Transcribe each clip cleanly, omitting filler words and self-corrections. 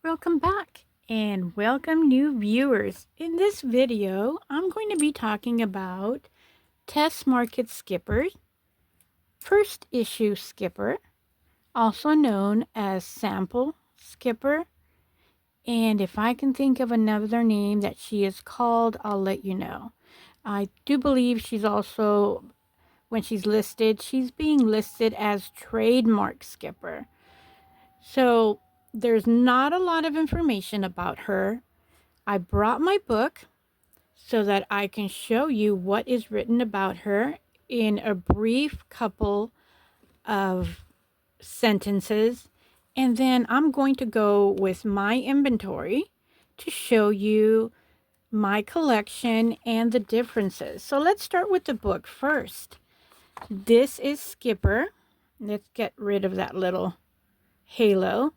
Welcome back and welcome new viewers. In this video, I'm going to be talking about Test Market Skipper, first issue skipper, also known as sample skipper. And if I can think of another name that she is called, I'll let you know. I do believe she's also, when she's listed, she's being listed as trademark skipper. So there's not a lot of information about her. I brought my book so that I can show you what is written about her in a brief couple of sentences. And then I'm going to go with my inventory to show you my collection and the differences. So let's start with the book first. This is Skipper. Let's get rid of that little halo.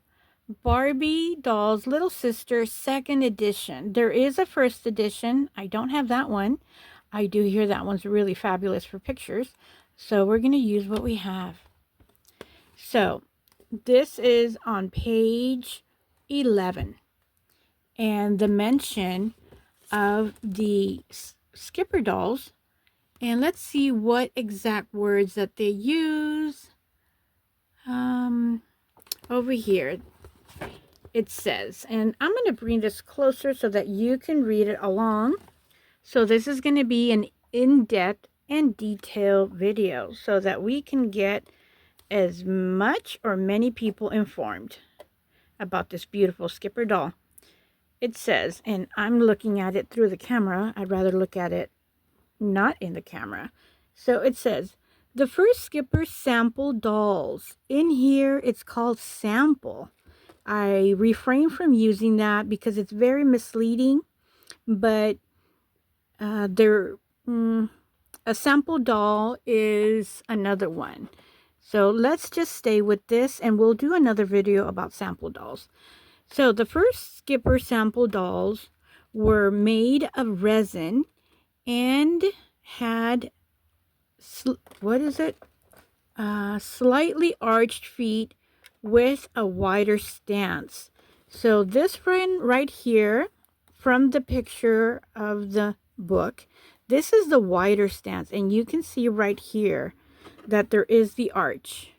Barbie Doll's Little Sister, second edition. There is a first edition. I don't have that one. I do hear that one's really fabulous for pictures. So we're going to use what we have. So this is on page 11. And the mention of the Skipper dolls. And let's see what exact words that they use. Over here. It says, and I'm going to bring this closer so that you can read it along. So this is going to be an in-depth and detailed video so that we can get as much or many people informed about this beautiful Skipper doll. It says, and I'm looking at it through the camera. I'd rather look at it not in the camera. So it says, the first Skipper sample dolls. In here, it's called sample. I refrain from using that because it's very misleading, but a sample doll is another one. So let's just stay with this and we'll do another video about sample dolls. So the first Skipper sample dolls were made of resin and had, slightly arched feet with a wider stance. So this one right here from the picture of the book, this is the wider stance, and you can see right here that there is the arch.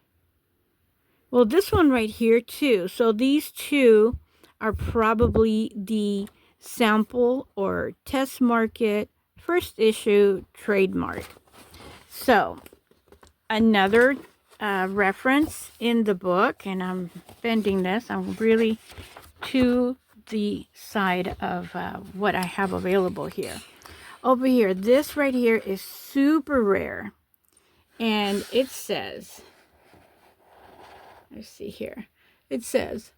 Well, this one right here too. So these two are probably the sample or test market first issue trademark. So another reference in the book, and I'm bending this, I'm really to the side of what I have available here. Over here, this right here is super rare, and it says, let's see here, it says,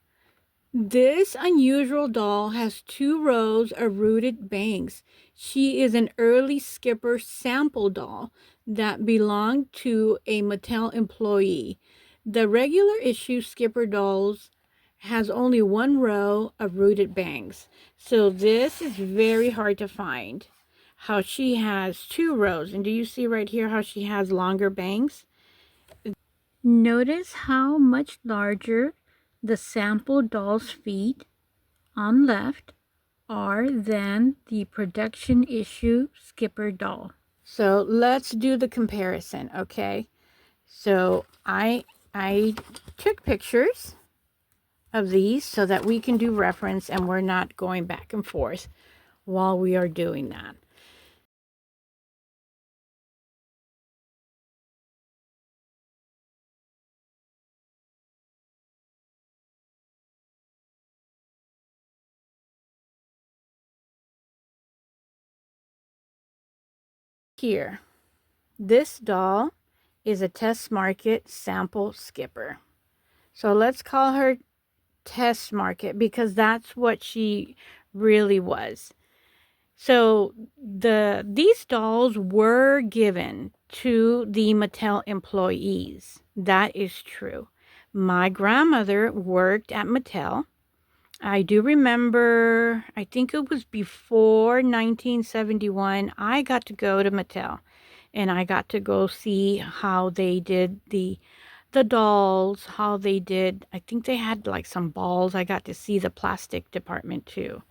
this unusual doll has 2 rows of rooted bangs. She is an early Skipper sample doll that belonged to a Mattel employee. The regular issue Skipper dolls has only 1 row of rooted bangs. So this is very hard to find. How she has 2 rows. And do you see right here how she has longer bangs? Notice how much larger the sample doll's feet on left are than the production issue Skipper doll. So let's do the comparison, okay? So I took pictures of these so that we can do reference and we're not going back and forth while we are doing that. Here, this doll is a test market sample skipper. So let's call her test market because that's what she really was. So these dolls were given to the Mattel employees. That is true. My grandmother worked at Mattel. I do remember, I think it was before 1971, I got to go to Mattel and I got to go see how they did the the dolls, how they did. I think they had like some balls. I got to see the plastic department too.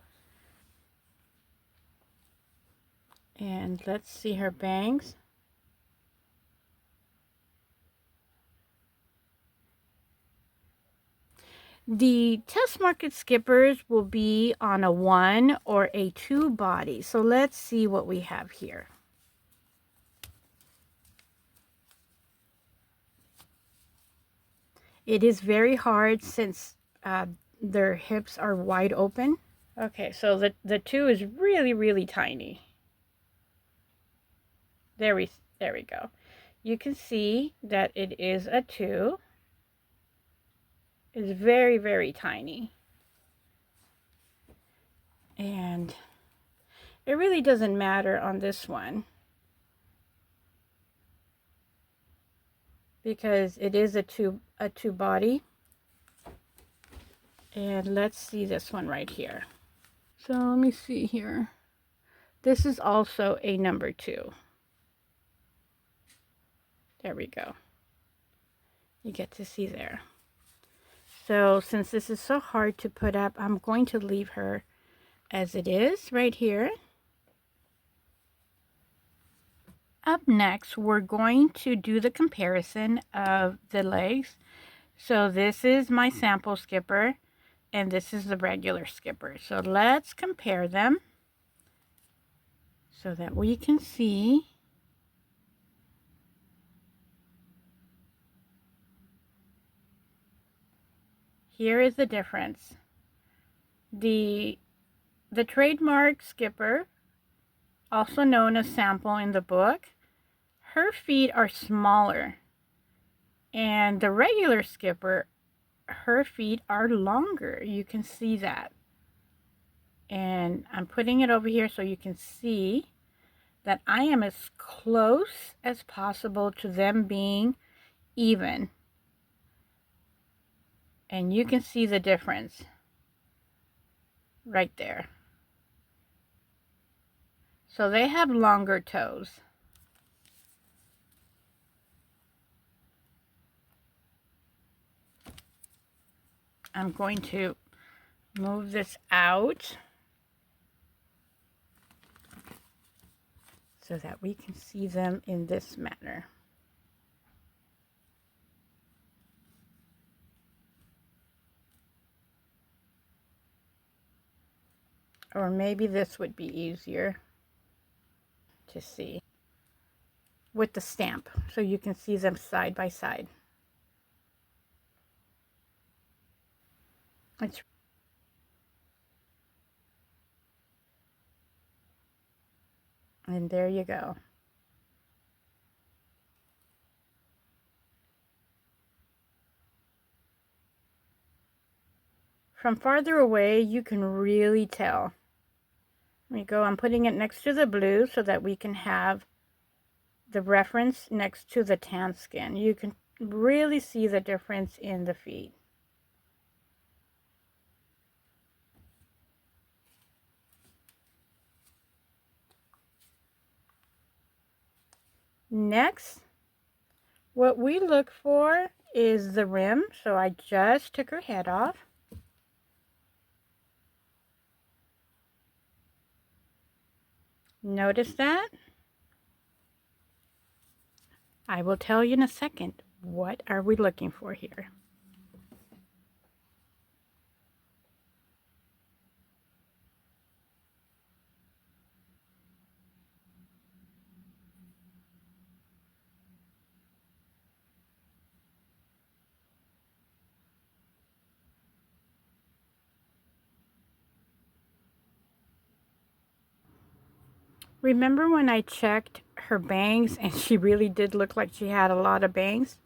And let's see her bangs. The test market skippers will be on a 1 or a 2 body. So let's see what we have here. It is very hard since their hips are wide open. Okay, so the 2 is really, really tiny. There we go. You can see that it is a 2. It's very, very tiny. And it really doesn't matter on this one because it is a two body. And let's see this one right here. So let me see here. This is also a number 2. There we go. You get to see there. So since this is so hard to put up, I'm going to leave her as it is right here. Up next, we're going to do the comparison of the legs. So this is my sample skipper, and this is the regular skipper. So let's compare them so that we can see. Here is the difference. The trademark skipper, also known as sample in the book, her feet are smaller. And the regular skipper, her feet are longer. You can see that. And I'm putting it over here so you can see that I am as close as possible to them being even. And you can see the difference right there. So they have longer toes. I'm going to move this out so that we can see them in this manner. Or maybe this would be easier to see with the stamp, so you can see them side by side. And there you go. From farther away, you can really tell. There you go. I'm putting it next to the blue so that we can have the reference next to the tan skin. You can really see the difference in the feet. Next, what we look for is the rim. So I just took her head off. Notice that? I will tell you in a second. What are we looking for here? Remember when I checked her bangs and she really did look like she had a lot of bangs?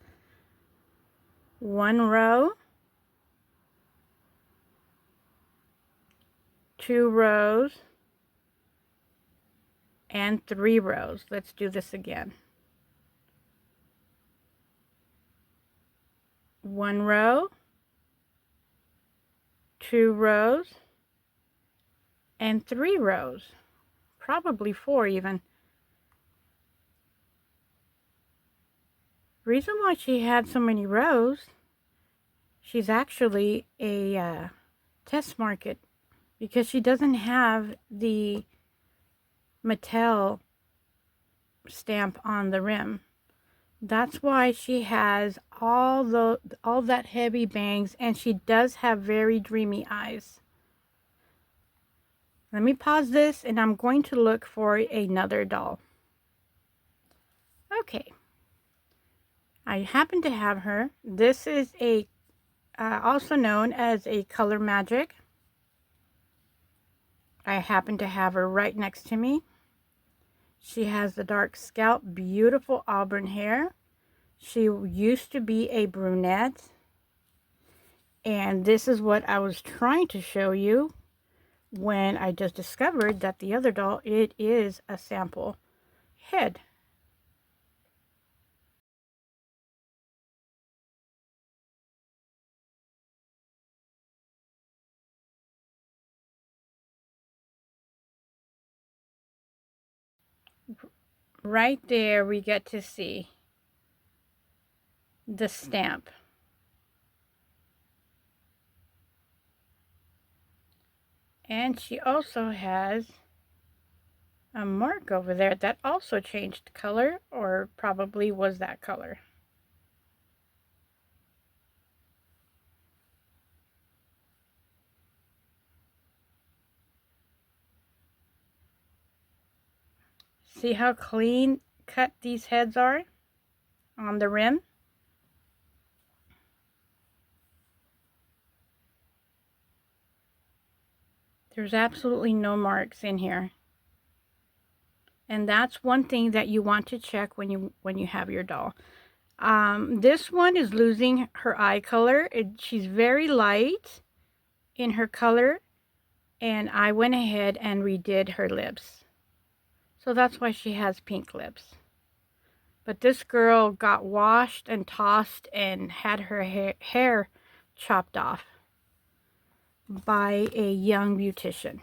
1 row, 2 rows, and 3 rows. Let's do this again. 1 row, 2 rows, and 3 rows. Probably 4 even. reason why she had so many rows, she's actually a test market because she doesn't have the Mattel stamp on the rim. That's why she has all that heavy bangs, and she does have very dreamy eyes. Let me pause this, and I'm going to look for another doll. Okay. I happen to have her. This is a also known as a Color Magic. I happen to have her right next to me. She has the dark scalp, beautiful auburn hair. She used to be a brunette. And this is what I was trying to show you when I just discovered that the other doll, it is a sample head. Right there we get to see the stamp. And she also has a mark over there that also changed color, or probably was that color. See how clean cut these heads are on the rim? There's absolutely no marks in here. And that's one thing that you want to check when you have your doll. This one is losing her eye color. She's very light in her color, and I went ahead and redid her lips. So that's why she has pink lips. But this girl got washed and tossed and had her hair chopped off by a young beautician.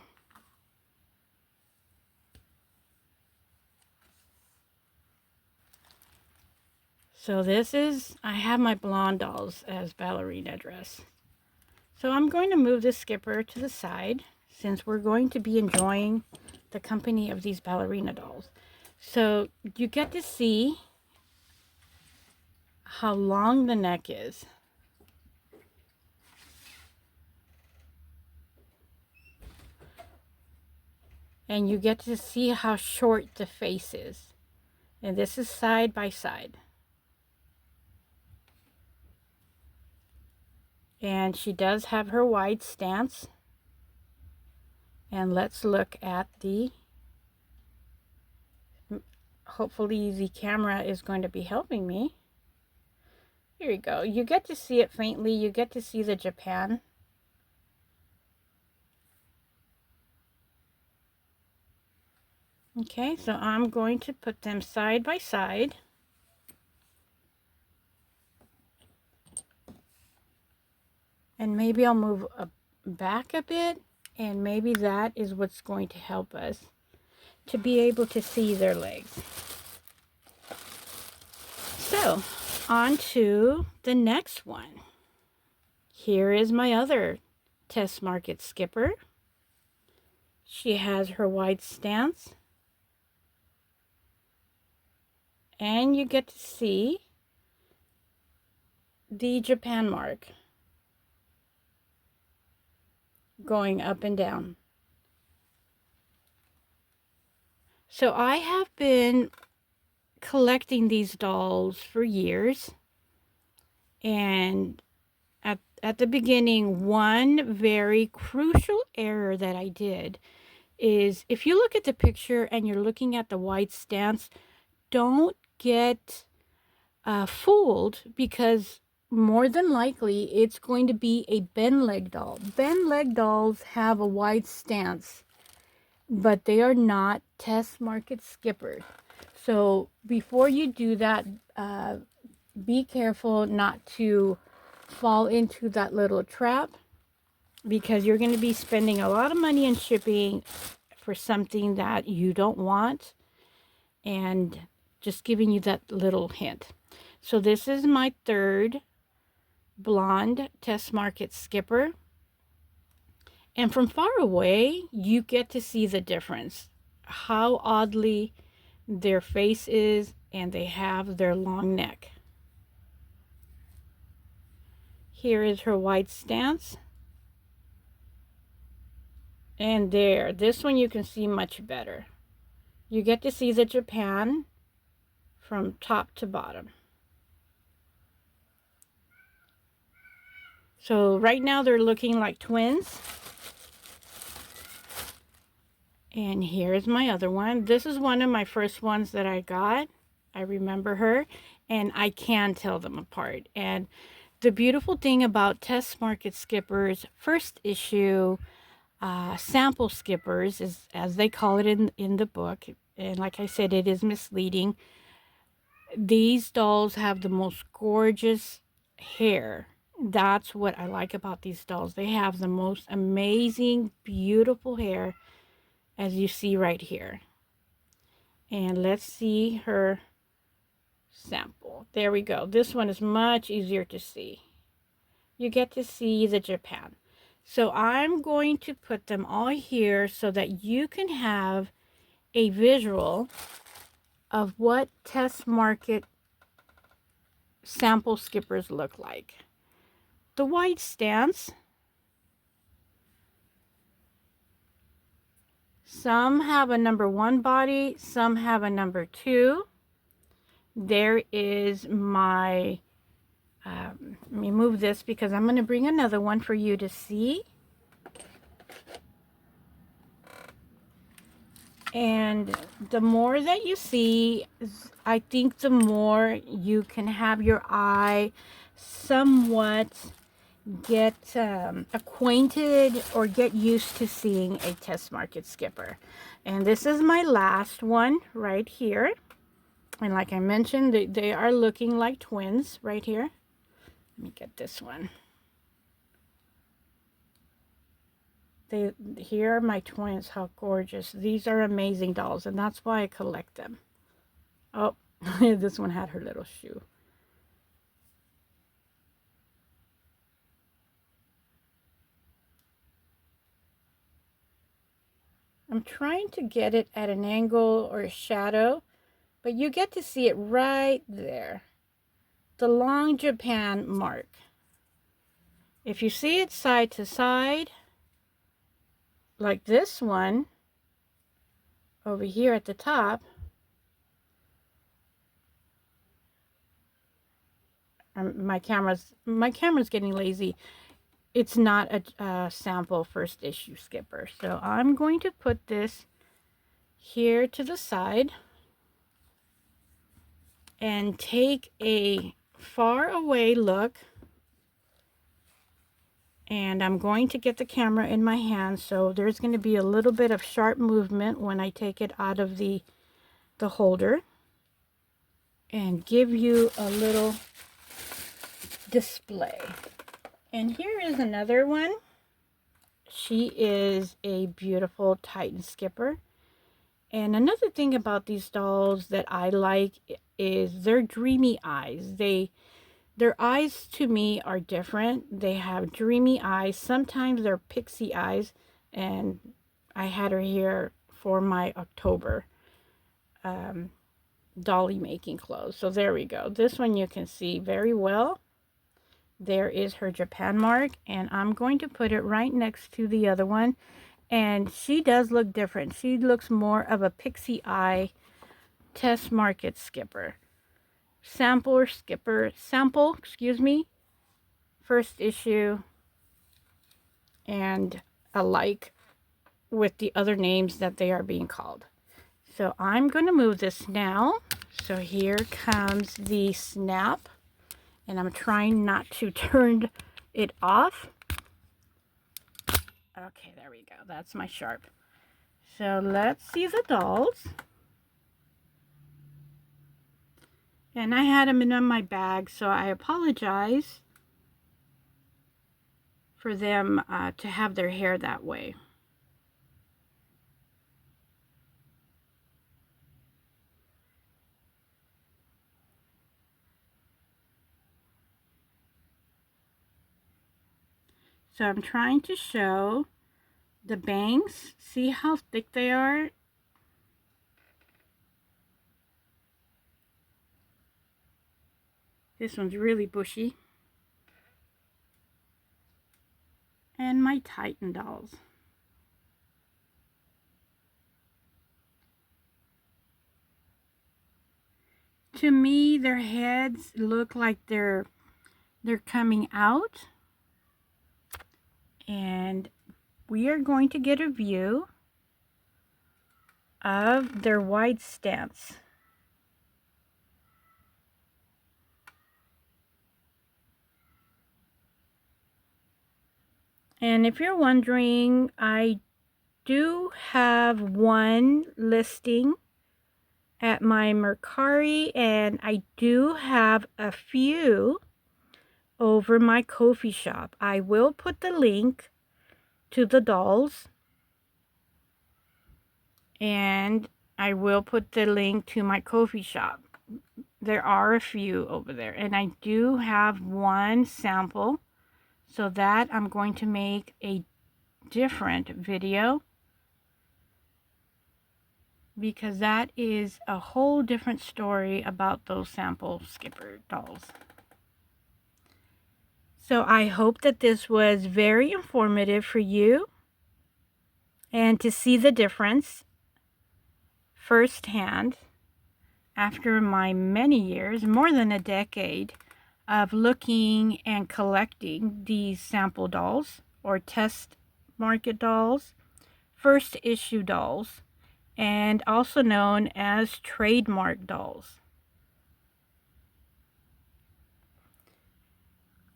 So this is, I have my blonde dolls as ballerina dress. So I'm going to move this skipper to the side since we're going to be enjoying the company of these ballerina dolls. So you get to see how long the neck is. And you get to see how short the face is. And this is side by side. And she does have her wide stance. And let's look at the, hopefully the camera is going to be helping me. Here you go. You get to see it faintly. You get to see the Japan. Okay, so I'm going to put them side by side. And maybe I'll move back a bit, and maybe that is what's going to help us to be able to see their legs. So, on to the next one. Here is my other test market skipper. She has her wide stance. And you get to see the Japan mark going up and down. So I have been collecting these dolls for years, and at the beginning, one very crucial error that I did is if you look at the picture and you're looking at the wide stance, don't get fooled, because more than likely it's going to be a bend leg doll. Bend leg dolls have a wide stance, but they are not test market skippers. So before you do that, be careful not to fall into that little trap, because you're going to be spending a lot of money in shipping for something that you don't want. And just giving you that little hint. So this is my third blonde Test Market skipper. And from far away, you get to see the difference. How oddly their face is, and they have their long neck. Here is her white stance. And there, this one you can see much better. You get to see the Japan from top to bottom. So right now they're looking like twins. And here's my other one. This is one of my first ones that I got. I remember her, and I can tell them apart. And the beautiful thing about Test Market Skippers first issue sample skippers, is as they call it in the book, and like I said, it is misleading. These dolls have the most gorgeous hair. That's what I like about these dolls. They have the most amazing, beautiful hair, as you see right here. And let's see her sample. There we go. This one is much easier to see. You get to see the Japan. So I'm going to put them all here so that you can have a visual of what Test Market sample skippers look like. The white stance. Some have a number 1 body, some have a number 2. There is my, let me move this because I'm going to bring another one for you to see. And the more that you see, I think the more you can have your eye somewhat get acquainted or get used to seeing a Test Market skipper. And this is my last one right here. And like I mentioned, they are looking like twins right here. Let me get this one. Here are my twins. How gorgeous. These are amazing dolls, and that's why I collect them. Oh, this one had her little shoe. I'm trying to get it at an angle or a shadow, but you get to see it right there. The long Japan mark. If you see it side to side, like this one over here at the top, my camera's getting lazy. It's not a sample first issue skipper. So I'm going to put this here to the side and take a far away look. And I'm going to get the camera in my hand, so there's going to be a little bit of sharp movement when I take it out of the holder and give you a little display. And here is another one. She is a beautiful Titan skipper. And another thing about these dolls that I like is their dreamy eyes. Their eyes to me are different. They have dreamy eyes. Sometimes they're pixie eyes. And I had her here for my October dolly making clothes. So there we go. This one you can see very well. There is her Japan mark. And I'm going to put it right next to the other one. And she does look different. She looks more of a pixie eye Test Market skipper. Sample, excuse me, first issue, and alike with the other names that they are being called. So I'm going to move this now. So here comes the snap, and I'm trying not to turn it off. Okay, there we go. That's my sharp. So let's see the dolls. And I had them in my bag, so I apologize for them to have their hair that way. So I'm trying to show the bangs. See how thick they are? This one's really bushy. And my Titan dolls. To me, their heads look like they're coming out. And we are going to get a view of their wide stance. And if you're wondering, I do have one listing at my Mercari, and I do have a few over my Ko-fi shop. I will put the link to the dolls, and I will put the link to my Ko-fi shop. There are a few over there, and I do have one sample, so that I'm going to make a different video, because that is a whole different story about those sample skipper dolls. So I hope that this was very informative for you, and to see the difference firsthand after my many years, more than a decade, of looking and collecting these sample dolls, or test market dolls, first issue dolls, and also known as trademark dolls.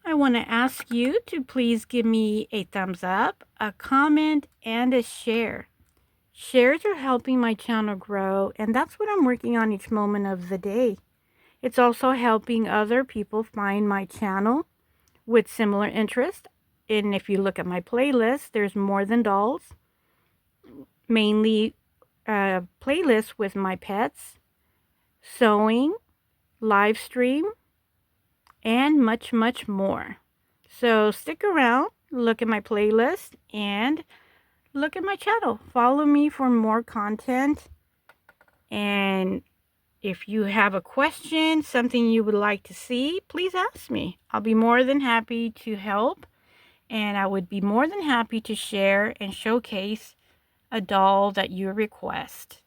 I want to ask you to please give me a thumbs up, a comment, and a share. Shares are helping my channel grow, and that's what I'm working on each moment of the day. It's also helping other people find my channel with similar interests. And if you look at my playlist, there's more than dolls. Mainly playlists with my pets, sewing, live stream, and much, much more. So stick around, look at my playlist, and look at my channel. Follow me for more content. And if you have a question, something you would like to see, please ask me. I'll be more than happy to help. And I would be more than happy to share and showcase a doll that you request.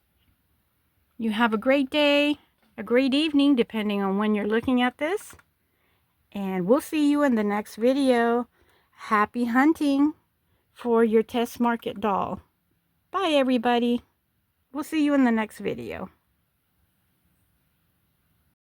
You have a great day, a great evening, depending on when you're looking at this. And we'll see you in the next video. Happy hunting for your test market doll. Bye, everybody. We'll see you in the next video.